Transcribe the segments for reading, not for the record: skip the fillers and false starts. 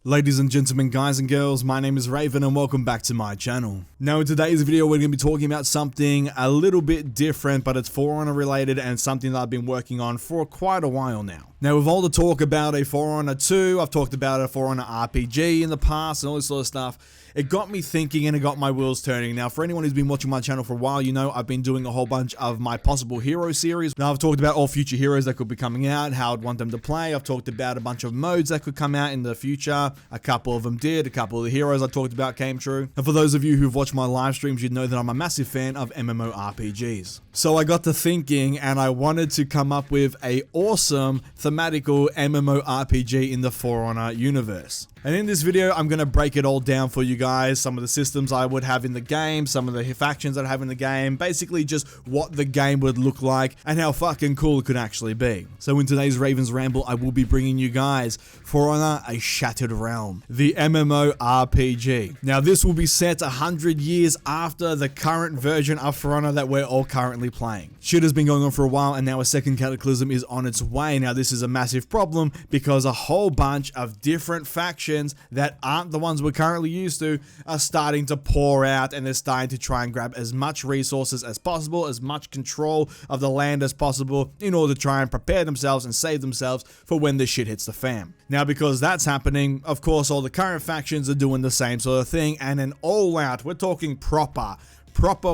Ladies and gentlemen, guys and girls, my name is Reavyne and welcome back to my channel. Now in today's video we're going to be talking about something a little bit different, but it's For Honor related and something that I've been working on for quite a while now. Now with all the talk about a For Honor 2, I've talked about a For Honor RPG in the past and all this sort of stuff. It got me thinking and it got my wheels turning. Now for anyone who's been watching my channel for a while, you know I've been doing a whole bunch of my possible hero series. Now I've talked about all future heroes that could be coming out, how I'd want them to play. I've talked about a bunch of modes that could come out in the future. A couple of them did, a couple of the heroes I talked about came true. And for those of you who've watched my live streams, you'd know that I'm a massive fan of MMORPGs. So I got to thinking and I wanted to come up with a awesome thematical MMORPG in the For Honor universe. And in this video, I'm going to break it all down for you guys. Some of the systems I would have in the game, some of the factions that I have in the game, basically just what the game would look like and how fucking cool it could actually be. So in today's Ravens Ramble, I will be bringing you guys For Honor: A Shattered Realm, the MMORPG. Now this will be set 100 years after the current version of For Honor that we're all currently playing. Shit has been going on for a while and now a second cataclysm is on its way. Now this is a massive problem because a whole bunch of different factions that aren't the ones we're currently used to are starting to pour out, and they're starting to try and grab as much resources as possible, as much control of the land as possible in order to try and prepare themselves and save themselves for when this shit hits the fan. Now because that's happening, of course all the current factions are doing the same sort of thing, and an all-out, we're talking proper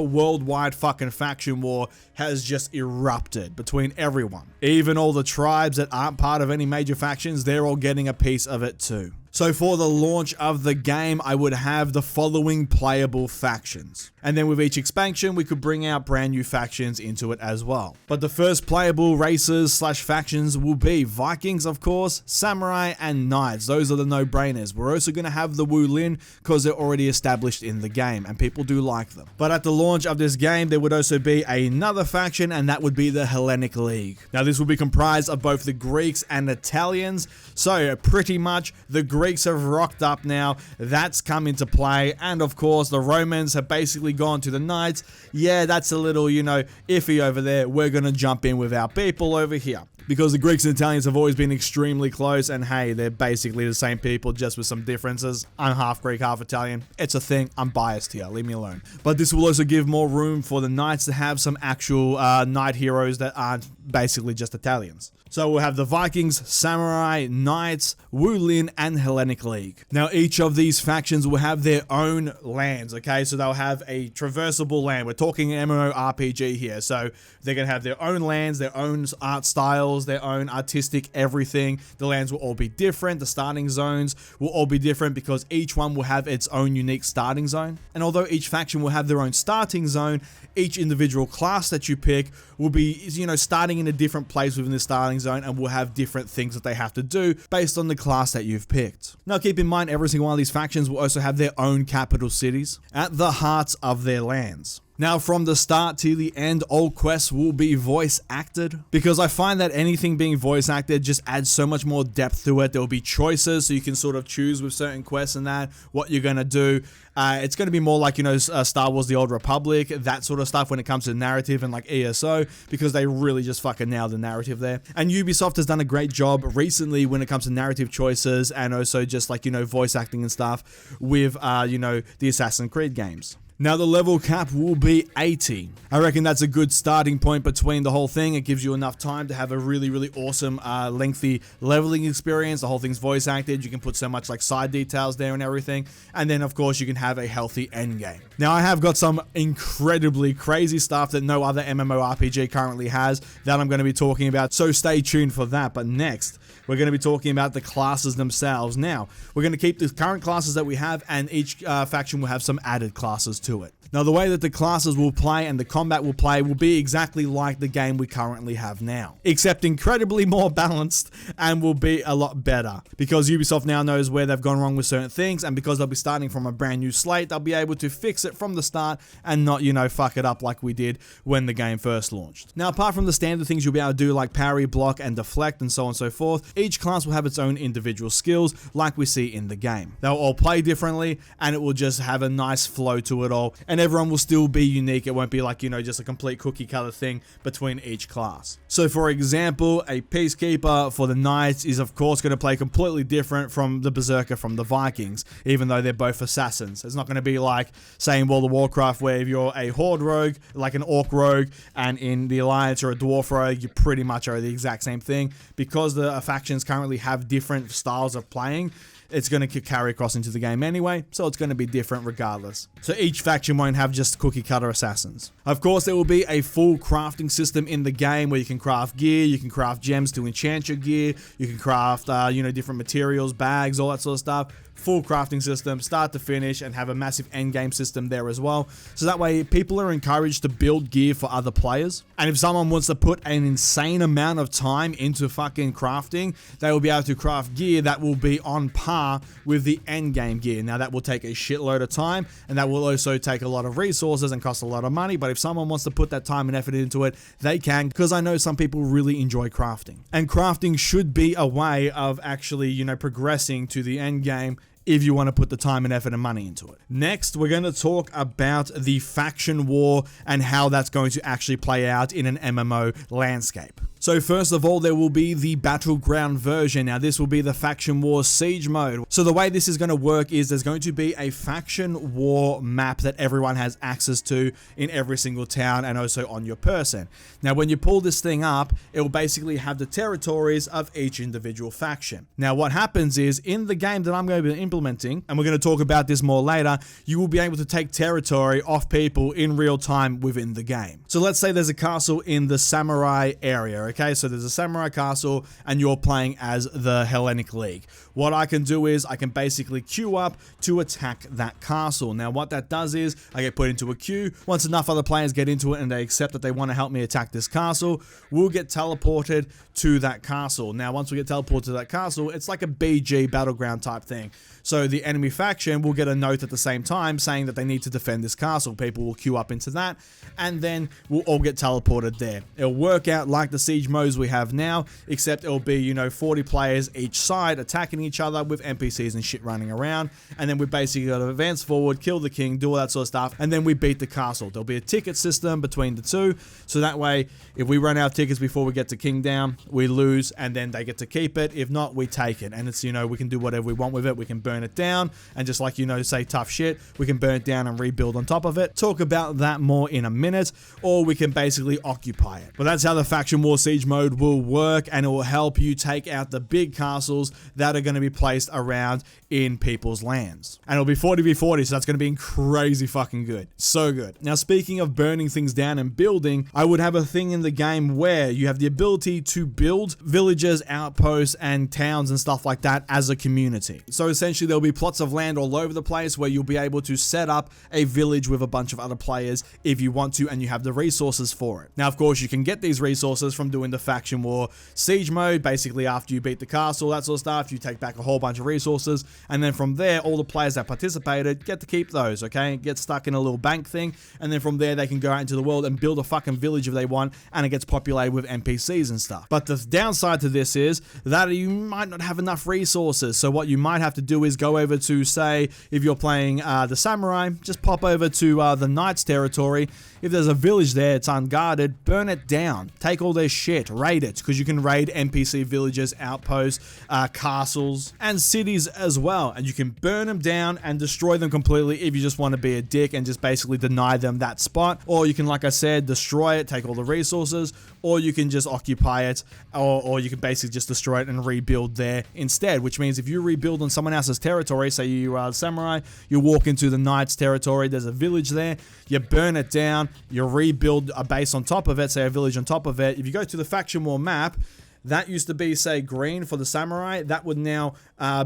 worldwide fucking faction war has just erupted between everyone. Even all the tribes that aren't part of any major factions, they're all getting a piece of it too. So for the launch of the game, I would have the following playable factions. And then with each expansion, we could bring out brand new factions into it as well. But the first playable races slash factions will be Vikings, of course, Samurai, and Knights. Those are the no-brainers. We're also going to have the Wu Lin because they're already established in the game and people do like them. But at the launch of this game, there would also be another faction, and that would be the Hellenic League. Now this will be comprised of both the Greeks and Italians. So pretty much the Greeks have rocked up now, that's come into play, and of course the Romans have basically gone to the Knights. Yeah, that's a little, you know, iffy over there. We're gonna jump in with our people over here. Because the Greeks and Italians have always been extremely close, and hey, they're basically the same people, just with some differences. I'm half Greek, half Italian. It's a thing. I'm biased here. Leave me alone. But this will also give more room for the Knights to have some actual knight heroes that aren't basically just Italians. So we'll have the Vikings, Samurai, Knights, Wu Lin, and Hellenic League. Now each of these factions will have their own lands, okay? So they'll have a traversable land. We're talking MMORPG here. So they're going to have their own lands, their own art styles, their own artistic everything. The lands will all be different. The starting zones will all be different because each one will have its own unique starting zone. And although each faction will have their own starting zone, each individual class that you pick will be, you know, starting in a different place within the starting zone and will have different things that they have to do based on the class that you've picked. Now keep in mind, every single one of these factions will also have their own capital cities at the hearts of their lands. Now from the start to the end, all quests will be voice acted because I find that anything being voice acted just adds so much more depth to it. There will be choices so you can sort of choose with certain quests and that, what you're going to do. It's going to be more like, you know, Star Wars The Old Republic, that sort of stuff when it comes to narrative and like ESO, because they really just fucking nailed the narrative there. And Ubisoft has done a great job recently when it comes to narrative choices and also just like, you know, voice acting and stuff with, you know, the Assassin's Creed games. Now the level cap will be 80. I reckon that's a good starting point between the whole thing. It gives you enough time to have a really awesome lengthy leveling experience. The whole thing's voice acted. You can put so much like side details there and everything. And then of course you can have a healthy end game. Now I have got some incredibly crazy stuff that no other MMORPG currently has that I'm going to be talking about. So stay tuned for that. But next, we're going to be talking about the classes themselves. Now, we're going to keep the current classes that we have, and each faction will have some added classes to it. Now the way that the classes will play and the combat will play will be exactly like the game we currently have now, except incredibly more balanced and will be a lot better because Ubisoft now knows where they've gone wrong with certain things, and because they'll be starting from a brand new slate, they'll be able to fix it from the start and not, you know, fuck it up like we did when the game first launched. Now apart from the standard things you'll be able to do like parry, block, and deflect and so on and so forth, each class will have its own individual skills like we see in the game. They'll all play differently and it will just have a nice flow to it all, and everyone will still be unique. It won't be like, you know, just a complete cookie cutter thing between each class. So for example, a Peacekeeper for the Knights is of course going to play completely different from the Berserker from the Vikings, even though they're both assassins. It's not going to be like, say, in World of Warcraft, where if you're a Horde rogue, like an Orc rogue, and in the Alliance or a Dwarf rogue, you pretty much are the exact same thing. Because the factions currently have different styles of playing, it's going to carry across into the game anyway, so it's going to be different regardless. So each faction won't have just cookie cutter assassins. Of course, there will be a full crafting system in the game where you can craft gear, you can craft gems to enchant your gear, you can craft, you know, different materials, bags, all that sort of stuff. Full crafting system, start to finish, and have a massive end game system there as well. So that way people are encouraged to build gear for other players. And if someone wants to put an insane amount of time into fucking crafting, they will be able to craft gear that will be on par with the end game gear. Now that will take a shitload of time, and that will also take a lot of resources and cost a lot of money. But if someone wants to put that time and effort into it, they can, because I know some people really enjoy crafting. And crafting should be a way of actually, you know, progressing to the end game if you want to put the time and effort and money into it. Next, we're going to talk about the faction war and how that's going to actually play out in an MMO landscape. So first of all, there will be the Battleground version. Now this will be the Faction War Siege mode. So the way this is going to work is there's going to be a Faction War map that everyone has access to in every single town and also on your person. Now when you pull this thing up, it will basically have the territories of each individual faction. Now what happens is, in the game that I'm going to be implementing, and we're going to talk about this more later, you will be able to take territory off people in real time within the game. So let's say there's a castle in the Samurai area, okay? So there's a Samurai castle and you're playing as the Hellenic League. What I can do is I can basically queue up to attack that castle. Now what that does is I get put into a queue. Once enough other players get into it and they accept that they want to help me attack this castle, we'll get teleported to that castle. Now once we get teleported to that castle, it's like a BG battleground type thing. So the enemy faction will get a note at the same time saying that they need to defend this castle. People will queue up into that, and then we'll all get teleported there. It'll work out like the siege modes we have now, except it'll be, you know, 40 players each side attacking each other with NPCs and shit running around, and then we basically got to advance forward, kill the king, do all that sort of stuff, and then we beat the castle. There'll be a ticket system between the two, so that way if we run out of tickets before we get to king down, we lose, and then they get to keep it. If not, we take it, and it's, you know, we can do whatever we want with it. We can burn it down, and just like, you know, say tough shit, we can burn it down and rebuild on top of it. Talk about that more in a minute, or we can basically occupy it. But that's how the Faction War Siege mode will work, and it will help you take out the big castles that are going to be placed around in people's lands. And it'll be 40v40, so that's going to be crazy fucking good. So good. Now speaking of burning things down and building, I would have a thing in the game where you have the ability to build villages, outposts, and towns and stuff like that as a community. So essentially there'll be plots of land all over the place where you'll be able to set up a village with a bunch of other players if you want to, and you have the resources for it. Now of course you can get these resources from doing the Faction War Siege mode. Basically after you beat the castle, that sort of stuff, you take back a whole bunch of resources, and then from there all the players that participated get to keep those, okay? Get stuck in a little bank thing, and then from there they can go out into the world and build a fucking village if they want, and it gets populated with NPCs and stuff. But the downside to this is that you might not have enough resources, so what you might have to do is go over to, say, if you're playing the Samurai, just pop over to the Knights territory. If there's a village there, it's unguarded, burn it down. Take all their shit, raid it, because you can raid NPC villages, outposts, castles, and cities as well. And you can burn them down and destroy them completely if you just want to be a dick and just basically deny them that spot. Or you can, like I said, destroy it, take all the resources, or you can just occupy it, or you can basically just destroy it and rebuild there instead. Which means if you rebuild on someone else's territory, say you are the Samurai, you walk into the Knights territory, there's a village there, you burn it down, you rebuild a base on top of it, say a village on top of it. If you go to the Faction War map, that used to be, say, green for the Samurai. That would now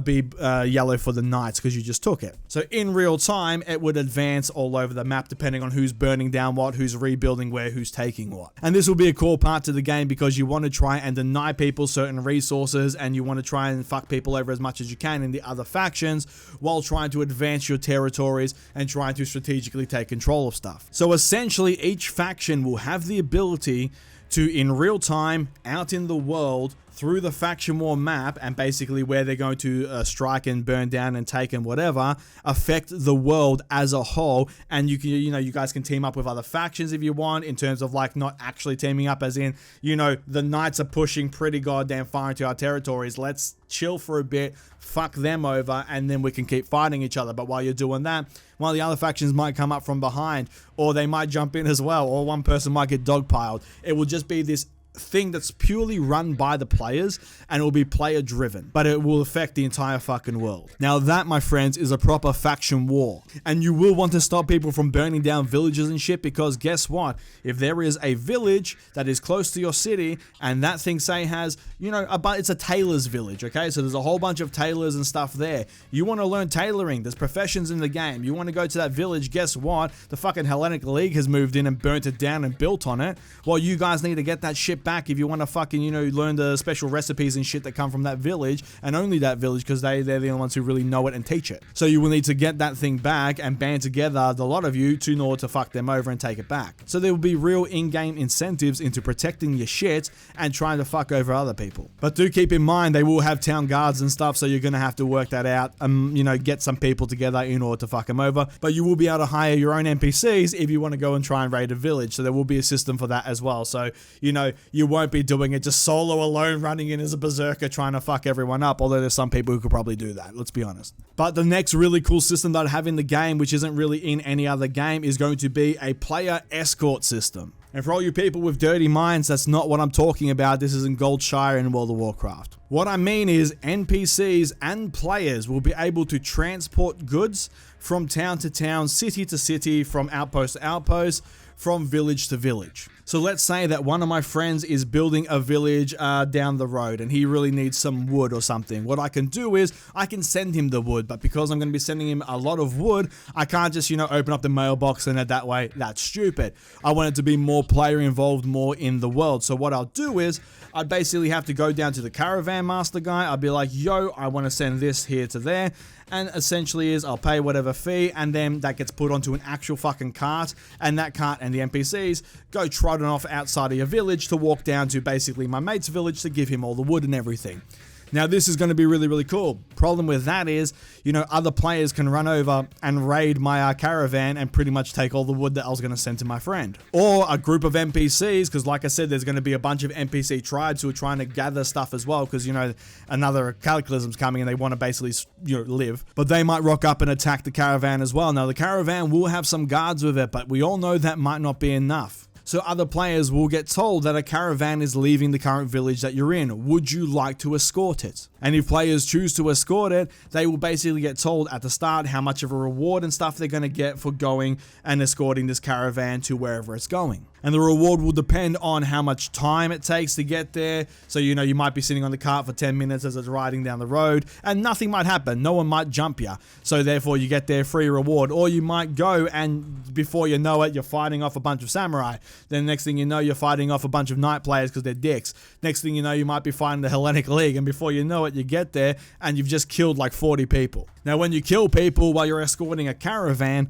be yellow for the Knights because you just took it. So in real time, it would advance all over the map depending on who's burning down what, who's rebuilding where, who's taking what. And this will be a core part to the game because you want to try and deny people certain resources, and you want to try and fuck people over as much as you can in the other factions while trying to advance your territories and trying to strategically take control of stuff. So essentially, each faction will have the ability to, in real time, out in the world, through the faction war map, and basically where they're going to strike and burn down and take and whatever, affect the world as a whole. And you can, you guys can team up with other factions if you want, in terms of like not actually teaming up as in, the knights are pushing pretty goddamn far into our territories. Let's chill for a bit, fuck them over, and then we can keep fighting each other. But while you're doing that, while the other factions might come up from behind, or they might jump in as well, or one person might get dogpiled. It will just be this thing that's purely run by the players, and it will be player driven, but it will affect the entire fucking world. Now that, my friends, is a proper faction war, and you will want to stop people from burning down villages and shit, because guess what? If there is a village that is close to your city, and that thing say has, it's a tailor's village, okay? So there's a whole bunch of tailors and stuff there. You want to learn tailoring, there's professions in the game. You want to go to that village, guess what? The fucking Hellenic League has moved in and burnt it down and built on it. Well, you guys need to get that shit back if you want to fucking, learn the special recipes and shit that come from that village, and only that village, because they're the only ones who really know it and teach it. So you will need to get that thing back and band together, the lot of you, in order to fuck them over and take it back. So there will be real in-game incentives into protecting your shit and trying to fuck over other people. But do keep in mind, they will have town guards and stuff, so you're going to have to work that out, get some people together in order to fuck them over. But you will be able to hire your own NPCs if you want to go and try and raid a village. So there will be a system for that as well. So, you won't be doing it just solo alone, running in as a berserker trying to fuck everyone up, although there's some people who could probably do that, let's be honest. But the next really cool system that I have in the game, which isn't really in any other game, is going to be a player escort system. And for all you people with dirty minds, that's not what I'm talking about. This isn't Goldshire in World of Warcraft. What I mean is NPCs and players will be able to transport goods from town to town, city to city, from outpost to outpost, from village to village. So let's say that one of my friends is building a village down the road, and he really needs some wood or something. What I can do is I can send him the wood, but because I'm going to be sending him a lot of wood, I can't just, open up the mailbox and that way. That's stupid. I want it to be more player involved, more in the world. So what I'll do is I'd basically have to go down to the caravan master guy. I'll be like, yo, I want to send this here to there. And essentially I'll pay whatever fee, and then that gets put onto an actual fucking cart, and that cart and the NPCs go trotting off outside of your village to walk down to basically my mate's village to give him all the wood and everything. Now this is going to be really, really cool. Problem with that is, other players can run over and raid my caravan and pretty much take all the wood that I was going to send to my friend. Or a group of NPCs, because like I said, there's going to be a bunch of NPC tribes who are trying to gather stuff as well, because, another cataclysm's coming and they want to basically, live. But they might rock up and attack the caravan as well. Now the caravan will have some guards with it, but we all know that might not be enough. So other players will get told that a caravan is leaving the current village that you're in. Would you like to escort it? And if players choose to escort it, they will basically get told at the start how much of a reward and stuff they're going to get for going and escorting this caravan to wherever it's going. And the reward will depend on how much time it takes to get there. So, you might be sitting on the cart for 10 minutes as it's riding down the road, and nothing might happen. No one might jump you. So therefore you get their free reward. Or you might go and before you know it, you're fighting off a bunch of samurai. Then next thing you know, you're fighting off a bunch of knight players because they're dicks. Next thing you know, you might be fighting the Hellenic League, and before you know it, you get there and you've just killed like 40 people. Now, when you kill people while you're escorting a caravan,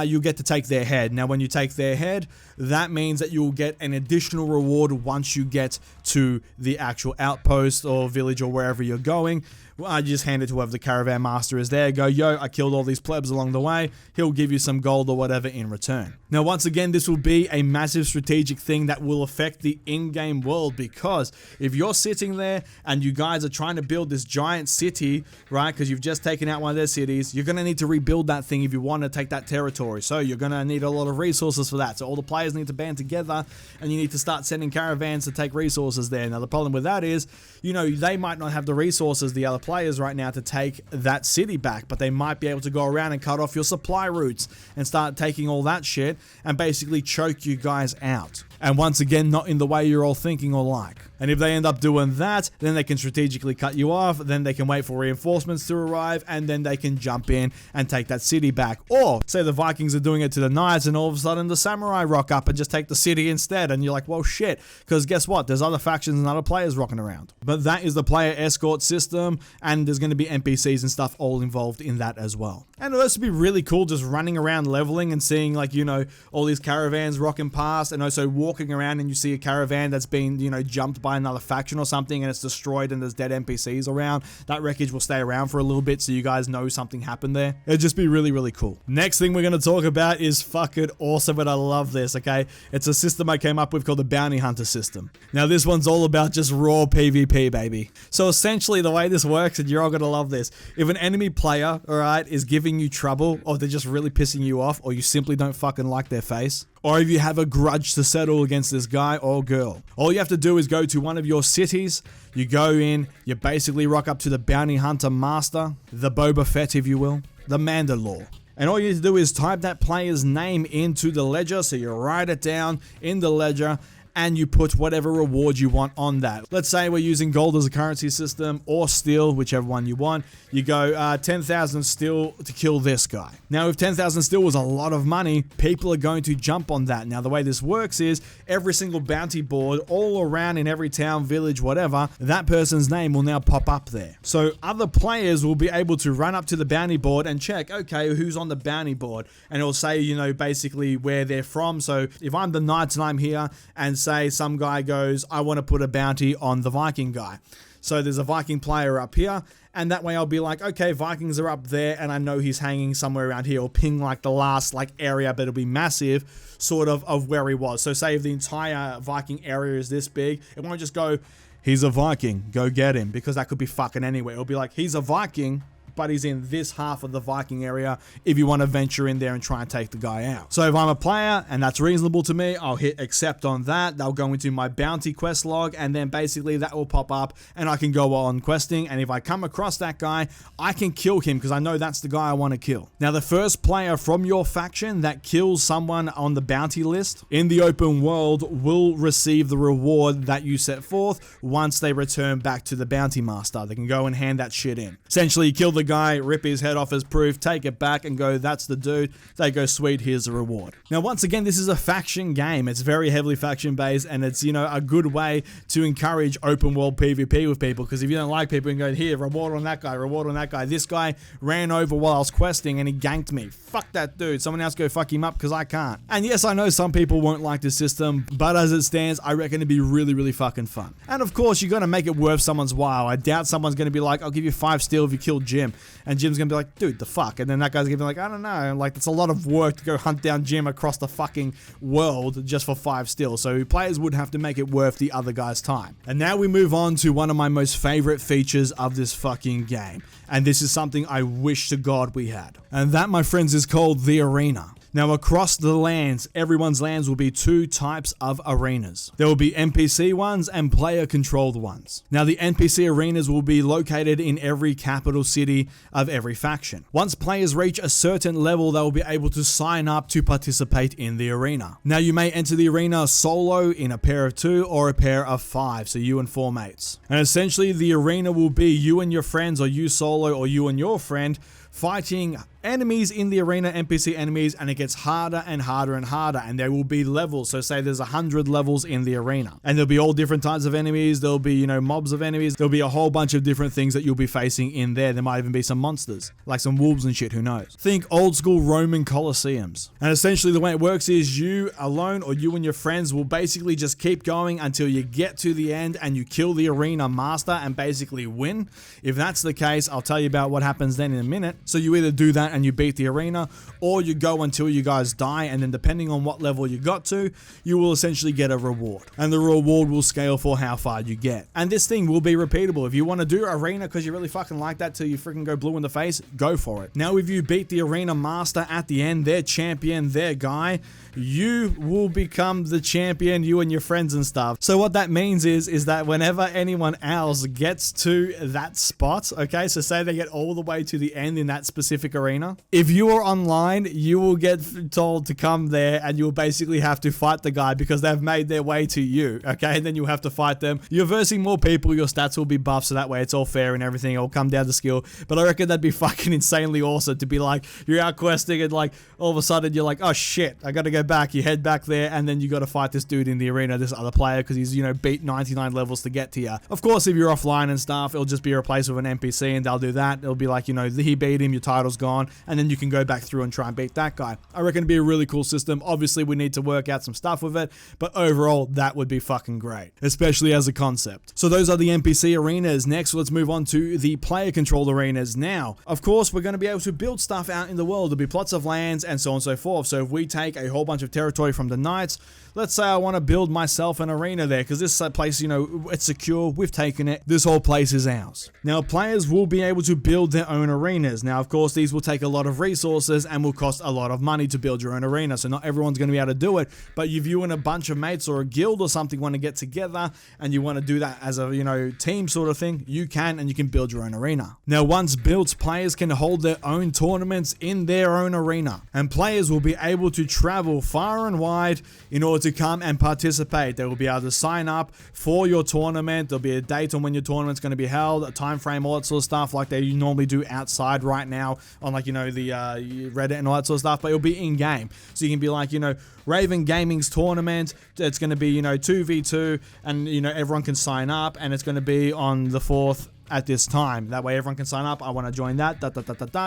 you get to take their head. Now, when you take their head, that means that you'll get an additional reward once you get to the actual outpost or village or wherever you're going. You just hand it to whoever the caravan master is there. Go, yo, I killed all these plebs along the way. He'll give you some gold or whatever in return. Now, once again, this will be a massive strategic thing that will affect the in-game world, because if you're sitting there and you guys are trying to build this giant city, right, because you've just taken out one of their cities, you're going to need to rebuild that thing if you want to take that territory. So you're going to need a lot of resources for that. So all the players need to band together, and you need to start sending caravans to take resources there. Now, the problem with that is, they might not have the resources, the other players right now, to take that city back, but they might be able to go around and cut off your supply routes and start taking all that shit and basically choke you guys out. And once again, not in the way you're all thinking or like. And if they end up doing that, then they can strategically cut you off, then they can wait for reinforcements to arrive, and then they can jump in and take that city back. Or, say the Vikings are doing it to the knights, and all of a sudden the samurai rock up and just take the city instead, and you're like, well, shit, because guess what? There's other factions and other players rocking around. But that is the player escort system, and there's going to be NPCs and stuff all involved in that as well. And it'll also be really cool just running around leveling and seeing, like, you know, all these caravans rocking past, and also walking around and you see a caravan that's been, you know, jumped by another faction or something and it's destroyed and there's dead NPCs around. That wreckage will stay around for a little bit so you guys know something happened there. It'll just be really, really cool. Next thing we're going to talk about is fucking awesome, and I love this, okay? It's a system I came up with called the Bounty Hunter system. Now this one's all about just raw PvP, baby. So essentially the way this works, and you're all going to love this, if an enemy player, alright, is giving you trouble, or they're just really pissing you off, or you simply don't fucking like their face, or if you have a grudge to settle against this guy or girl, all you have to do is go to one of your cities, you go in, you basically rock up to the Bounty Hunter Master, the Boba Fett if you will, the Mandalore. And all you need to do is type that player's name into the ledger, so you write it down in the ledger, and you put whatever reward you want on that. Let's say we're using gold as a currency system, or steel, whichever one you want. You go 10,000 steel to kill this guy. Now, if 10,000 steel was a lot of money, people are going to jump on that. Now, the way this works is every single bounty board all around in every town, village, whatever, that person's name will now pop up there. So other players will be able to run up to the bounty board and check, okay, who's on the bounty board? And it'll say, you know, basically where they're from. So if I'm the knight and I'm here, and say some guy goes, I want to put a bounty on the Viking guy. So there's a Viking player up here, and that way I'll be like, okay, Vikings are up there, and I know he's hanging somewhere around here, or ping like the last like area, but it'll be massive, sort of where he was. So say if the entire Viking area is this big, it won't just go, he's a Viking, go get him, because that could be fucking anywhere. It'll be like, he's a Viking, but he's in this half of the Viking area if you want to venture in there and try and take the guy out. So if I'm a player and that's reasonable to me, I'll hit accept on that. They'll go into my bounty quest log, and then basically that will pop up and I can go on questing. And if I come across that guy, I can kill him because I know that's the guy I want to kill. Now, the first player from your faction that kills someone on the bounty list in the open world will receive the reward that you set forth once they return back to the bounty master. They can go and hand that shit in. Essentially, you kill the guy, rip his head off as proof, take it back and go, that's the dude. They go, sweet, here's the reward. Now, once again, this is a faction game. It's very heavily faction based, and it's, you know, a good way to encourage open world PvP with people, because if you don't like people, you can go, here, reward on that guy, reward on that guy. This guy ran over while I was questing and he ganked me. Fuck that dude. Someone else go fuck him up because I can't. And yes, I know some people won't like this system, but as it stands, I reckon it'd be really, really fucking fun. And of course, you got to make it worth someone's while. I doubt someone's going to be like, I'll give you 5 steel if you kill Jim. And Jim's gonna be like, dude, the fuck? And then that guy's gonna be like, I don't know. Like, it's a lot of work to go hunt down Jim across the fucking world just for 5 steel. So players would have to make it worth the other guy's time. And now we move on to one of my most favorite features of this fucking game. And this is something I wish to God we had. And that, my friends, is called the arena. Now, across the lands, everyone's lands will be 2 types of arenas. There will be NPC ones and player-controlled ones. Now, the NPC arenas will be located in every capital city of every faction. Once players reach a certain level, they will be able to sign up to participate in the arena. Now, you may enter the arena solo in a pair of 2 or a pair of 5, so you and 4 mates. And essentially, the arena will be you and your friends, or you solo, or you and your friend, fighting enemies in the arena, NPC enemies, and it gets harder and harder and harder, and there will be levels. So say there's 100 levels in the arena, and there'll be all different types of enemies. There'll be, you know, mobs of enemies. There'll be a whole bunch of different things that you'll be facing in there. There might even be some monsters, like some wolves and shit, who knows. Think old school Roman Colosseums. And essentially the way it works is you alone, or you and your friends, will basically just keep going until you get to the end and you kill the arena master and basically win. If that's the case, I'll tell you about what happens then in a minute. So you either do that and you beat the arena, or you go until you guys die, and then depending on what level you got to, you will essentially get a reward, and the reward will scale for how far you get. And this thing will be repeatable. If you want to do arena because you really fucking like that till you freaking go blue in the face, go for it. Now, if you beat the arena master at the end, their champion, their guy, you will become the champion, you and your friends and stuff. So what that means is that whenever anyone else gets to that spot, okay, so say they get all the way to the end in that specific arena, arena. If you are online, you will get told to come there and you'll basically have to fight the guy because they've made their way to you, okay? And then you'll have to fight them. You're versing more people, your stats will be buffed, so that way it's all fair and everything. It'll come down to skill. But I reckon that'd be fucking insanely awesome to be like, you're out questing and like, all of a sudden you're like, oh shit, I gotta go back. You head back there and then you gotta fight this dude in the arena, this other player, because he's, you know, beat 99 levels to get to you. Of course, if you're offline and stuff, it'll just be replaced with an NPC and they'll do that. It'll be like, you know, he beat him, your title's gone, and then you can go back through and try and beat that guy. I reckon it'd be a really cool system. Obviously, we need to work out some stuff with it, but overall, that would be fucking great, especially as a concept. So those are the NPC arenas. Next, let's move on to the player-controlled arenas. Now, of course, we're going to be able to build stuff out in the world. There'll be plots of lands and so on and so forth. So if we take a whole bunch of territory from the knights, let's say I want to build myself an arena there because this place, you know, it's secure. We've taken it. This whole place is ours. Now, players will be able to build their own arenas. Now, of course, these will take a lot of resources and will cost a lot of money to build your own arena. So not everyone's going to be able to do it. But if you and a bunch of mates or a guild or something want to get together and you want to do that as a, you know, team sort of thing, you can, and you can build your own arena. Now, once built, players can hold their own tournaments in their own arena. And players will be able to travel far and wide in order to come and participate. They will be able to sign up for your tournament. There'll be a date on when your tournament's going to be held, a time frame, all that sort of stuff like they normally do outside right now on, like, you know, the Reddit and all that sort of stuff, but it'll be in game. So you can be like, you know, Reavyne Gaming's tournament, it's going to be, you know, 2v2 and, you know, everyone can sign up and it's going to be on the 4th at this time. That way everyone can sign up. I want to join that.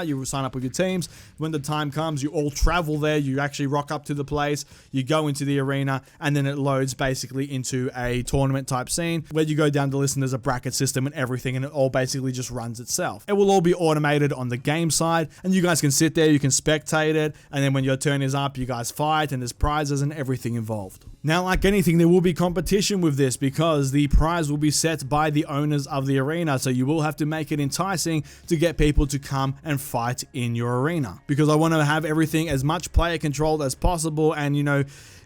You sign up with your teams. When the time comes, you all travel there. You actually rock up to the place. You go into the arena, and then it loads basically into a tournament type scene where you go down the list and there's a bracket system and everything, and it all basically just runs itself. It will all be automated on the game side, and you guys can sit there, you can spectate it, and then when your turn is up, you guys fight, and there's prizes and everything involved. Now, like anything, there will be competition with this because the prize will be set by the owners of the arena. So you will have to make it enticing to get people to come and fight in your arena, because I want to have everything as much player controlled as possible and, you know,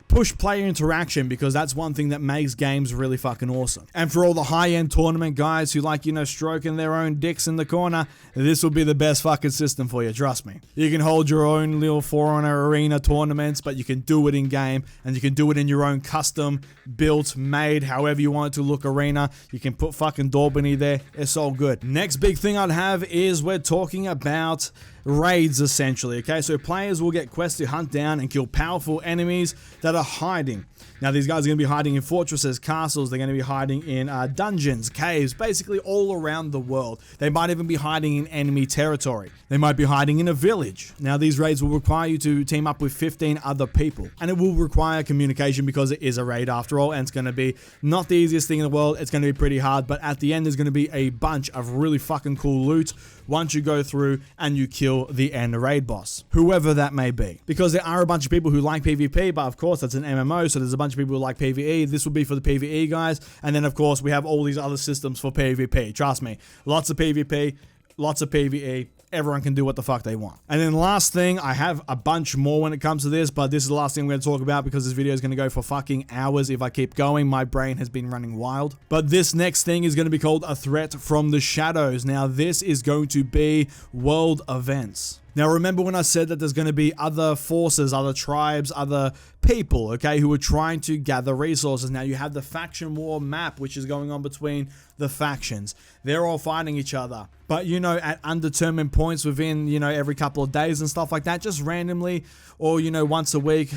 push player interaction, because that's one thing that makes games really fucking awesome. And for all the high-end tournament guys who like, you know, stroking their own dicks in the corner, this will be the best fucking system for you, trust me. You can hold your own little For Honor arena tournaments, but you can do it in game, and you can do it in your own custom built, made, however you want it to look arena. You can put fucking Daubeny there. It's all good. Next big thing I'd have is we're talking about raids, essentially. Okay, so players will get quests to hunt down and kill powerful enemies that are hiding. Now, these guys are going to be hiding in fortresses, castles. They're going to be hiding in dungeons, caves, basically all around the world. They might even be hiding in enemy territory. They might be hiding in a village. Now, these raids will require you to team up with 15 other people, and it will require communication because it is a raid after all, and it's going to be not the easiest thing in the world. It's going to be pretty hard, but at the end, there's going to be a bunch of really fucking cool loot once you go through and you kill the end raid boss, whoever that may be. Because there are a bunch of people who like PvP, but of course that's an MMO, so there's a bunch of people who like PvE. This will be for the PvE guys, and then of course we have all these other systems for PvP. Trust me, lots of PvP, lots of PvE. Everyone can do what the fuck they want. And then last thing, I have a bunch more when it comes to this, but this is the last thing I'm going to talk about because this video is going to go for fucking hours if I keep going. My brain has been running wild. But this next thing is going to be called a threat from the shadows. Now, this is going to be world events. Now, remember when I said that there's going to be other forces, other tribes, other people, okay, who are trying to gather resources. Now, you have the faction war map, which is going on between the factions. They're all fighting each other. But, you know, at undetermined points within, you know, every couple of days and stuff like that, just randomly, or, you know, once a week.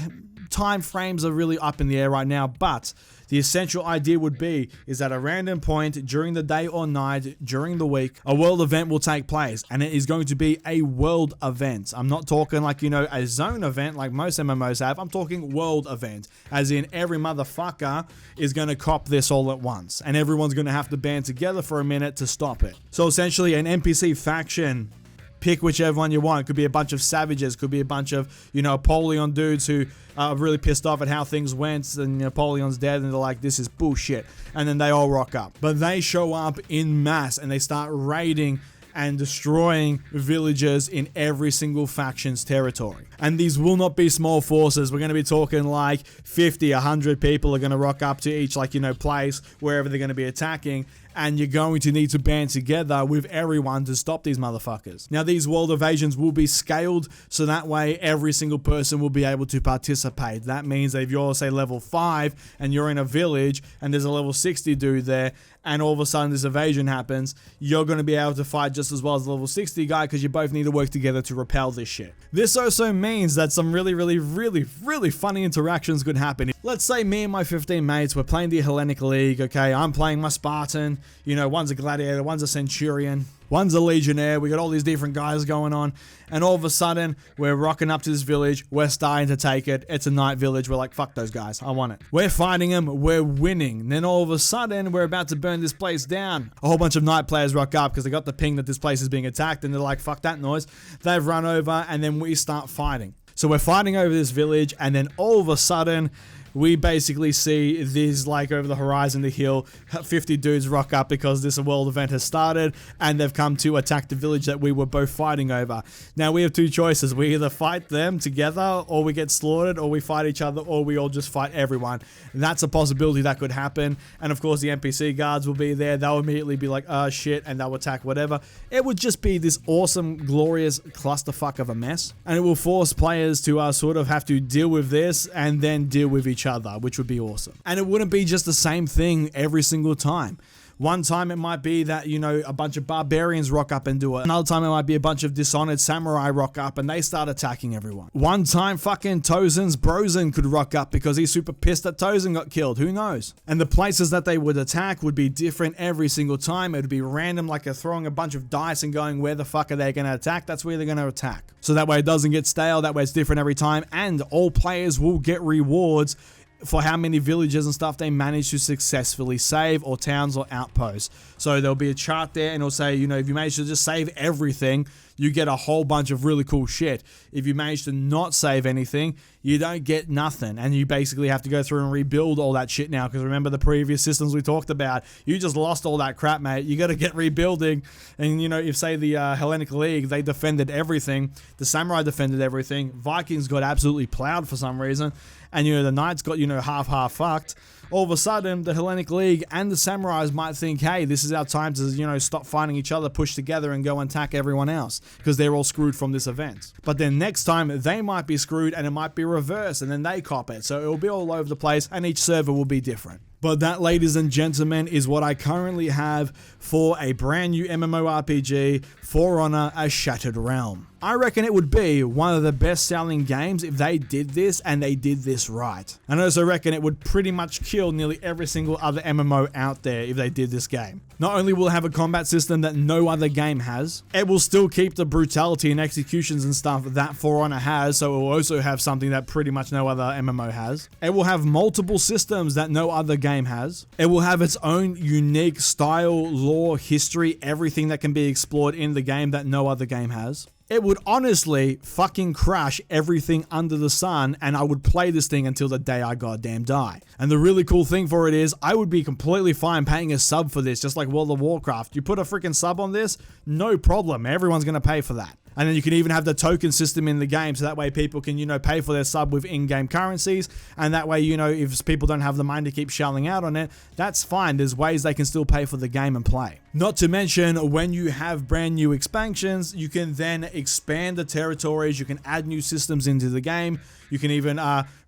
Time frames are really up in the air right now, but the essential idea would be is that a random point during the day or night during the week, a world event will take place, and it is going to be a world event. I'm not talking like, you know, a zone event like most MMOs have. I'm talking world event, as in every motherfucker is going to cop this all at once, and everyone's going to have to band together for a minute to stop it. So essentially an NPC faction, pick whichever one you want. It could be a bunch of savages, could be a bunch of, you know, Napoleon dudes who are really pissed off at how things went, and Napoleon's dead, and they're like, this is bullshit. And then they all rock up. But they show up in mass, and they start raiding and destroying villages in every single faction's territory. And these will not be small forces. We're going to be talking like 50, 100 people are going to rock up to each, like, you know, place, wherever they're going to be attacking. and you're going to need to band together with everyone to stop these motherfuckers. Now, these world invasions will be scaled, so that way every single person will be able to participate. That means that if you're, say, level 5 and you're in a village and there's a level 60 dude there, and all of a sudden this invasion happens, you're going to be able to fight just as well as the level 60 guy, because you both need to work together to repel this shit. This also means that some really funny interactions could happen. Let's say me and my 15 mates, we're playing the Hellenic League, okay? I'm playing my Spartan, you know, one's a gladiator, one's a centurion, one's a legionnaire, we got all these different guys going on, and all of a sudden, we're rocking up to this village, we're starting to take it, it's a night village, we're like, fuck those guys, I want it. We're fighting them, we're winning, then all of a sudden, we're about to burn this place down. A whole bunch of night players rock up because they got the ping that this place is being attacked, and they're like, fuck that noise. They've run over, and then we start fighting. So we're fighting over this village, and then all of a sudden, we basically see these, like, over the horizon, the hill, 50 dudes rock up because this world event has started, and they've come to attack the village that we were both fighting over. Now, we have two choices. We either fight them together, or we get slaughtered, or we fight each other, or we all just fight everyone. That's a possibility that could happen. And of course, the NPC guards will be there. They'll immediately be like, oh shit, and they'll attack whatever. It would just be this awesome, glorious clusterfuck of a mess. And it will force players to sort of have to deal with this, and then deal with each other, which would be awesome. And it wouldn't be just the same thing every single time. One time it might be that, you know, a bunch of barbarians rock up and do it. Another time it might be a bunch of dishonored samurai rock up and they start attacking everyone. One time fucking Tozen's Brozen could rock up because he's super pissed that Tozen got killed. Who knows? And the places that they would attack would be different every single time. It would be random, like throwing a bunch of dice and going, where the fuck are they going to attack? That's where they're going to attack. So that way it doesn't get stale. That way it's different every time. And all players will get rewards for how many villages and stuff they manage to successfully save, or towns or outposts. So there'll be a chart there, and it'll say, you know, if you manage to just save everything, you get a whole bunch of really cool shit. If you manage to not save anything, you don't get nothing, and you basically have to go through and rebuild all that shit now, because remember the previous systems we talked about, you just lost all that crap, mate. You got to get rebuilding. And you know, if say the Hellenic League, they defended everything, the Samurai defended everything, Vikings got absolutely plowed for some reason, and you know, the Knights got, you know, half fucked. All of a sudden, the Hellenic League and the Samurais might think, hey, this is our time to, you know, stop fighting each other, push together, and go and attack everyone else, because they're all screwed from this event. But then next time, they might be screwed, and it might be reversed, and then they cop it. So it will be all over the place, and each server will be different. But that, ladies and gentlemen, is what I currently have for a brand new MMORPG, For Honor: A Shattered Realm. I reckon it would be one of the best selling games if they did this, and they did this right. And I also reckon it would pretty much kill nearly every single other MMO out there if they did this game. Not only will it have a combat system that no other game has, it will still keep the brutality and executions and stuff that For Honor has, so it will also have something that pretty much no other MMO has. It will have multiple systems that no other game has. It will have its own unique style, lore, history, everything that can be explored in the game that no other game has. It would honestly fucking crush everything under the sun, and I would play this thing until the day I goddamn die. And the really cool thing for it is, I would be completely fine paying a sub for this, just like World of Warcraft. You put a freaking sub on this, no problem. Everyone's gonna pay for that. And then you can even have the token system in the game, so that way people can, you know, pay for their sub with in-game currencies, and that way, you know, if people don't have the money to keep shelling out on it, that's fine. There's ways they can still pay for the game and play. Not to mention, when you have brand new expansions, you can then expand the territories, you can add new systems into the game, you can even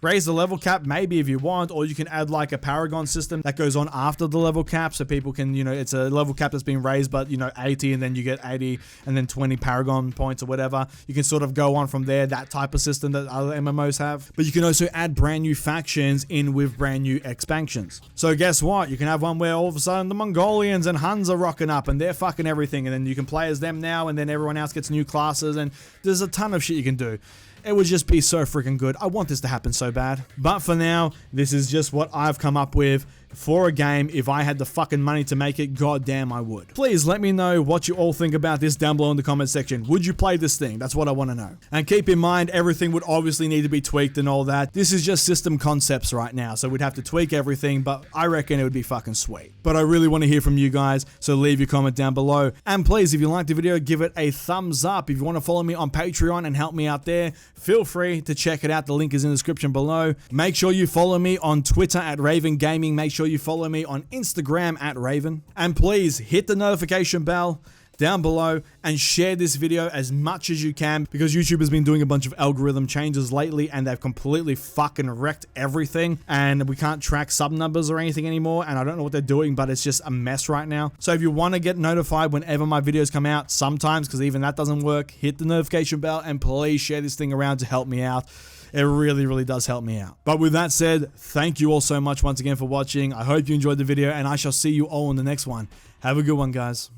raise the level cap maybe if you want, or you can add like a paragon system that goes on after the level cap, so people can, you know, it's a level cap that's been raised, but, you know, 80, and then you get 80 and then 20 paragon points or whatever. You can sort of go on from there, that type of system that other MMOs have. But you can also add brand new factions in with brand new expansions. So guess what? You can have one where all of a sudden the Mongolians and Huns are rocking up and they're fucking everything, and then you can play as them now, and then everyone else gets new classes, and there's a ton of shit you can do. It would just be so freaking good. I want this to happen so bad. But for now, this is just what I've come up with for a game. If I had the fucking money to make it, goddamn I would. Please let me know what you all think about this down below in the comment section. Would you play this thing? That's what I want to know. And keep in mind, everything would obviously need to be tweaked and all that. This is just system concepts right now, so we'd have to tweak everything, but I reckon it would be fucking sweet. But I really want to hear from you guys, so leave your comment down below. And please, if you liked the video, give it a thumbs up. If you want to follow me on Patreon and help me out there, feel free to check it out. The link is in the description below. Make sure you follow me on Twitter at Reavyne Gaming. Make sure you follow me on Instagram at Reavyne. And please hit the notification bell down below and share this video as much as you can, because YouTube has been doing a bunch of algorithm changes lately and they've completely fucking wrecked everything, and we can't track sub numbers or anything anymore, and I don't know what they're doing, but it's just a mess right now. So if you want to get notified whenever my videos come out, sometimes, because even that doesn't work, hit the notification bell and please share this thing around to help me out. It really, really does help me out. But with that said, thank you all so much once again for watching. I hope you enjoyed the video, and I shall see you all in the next one. Have a good one, guys.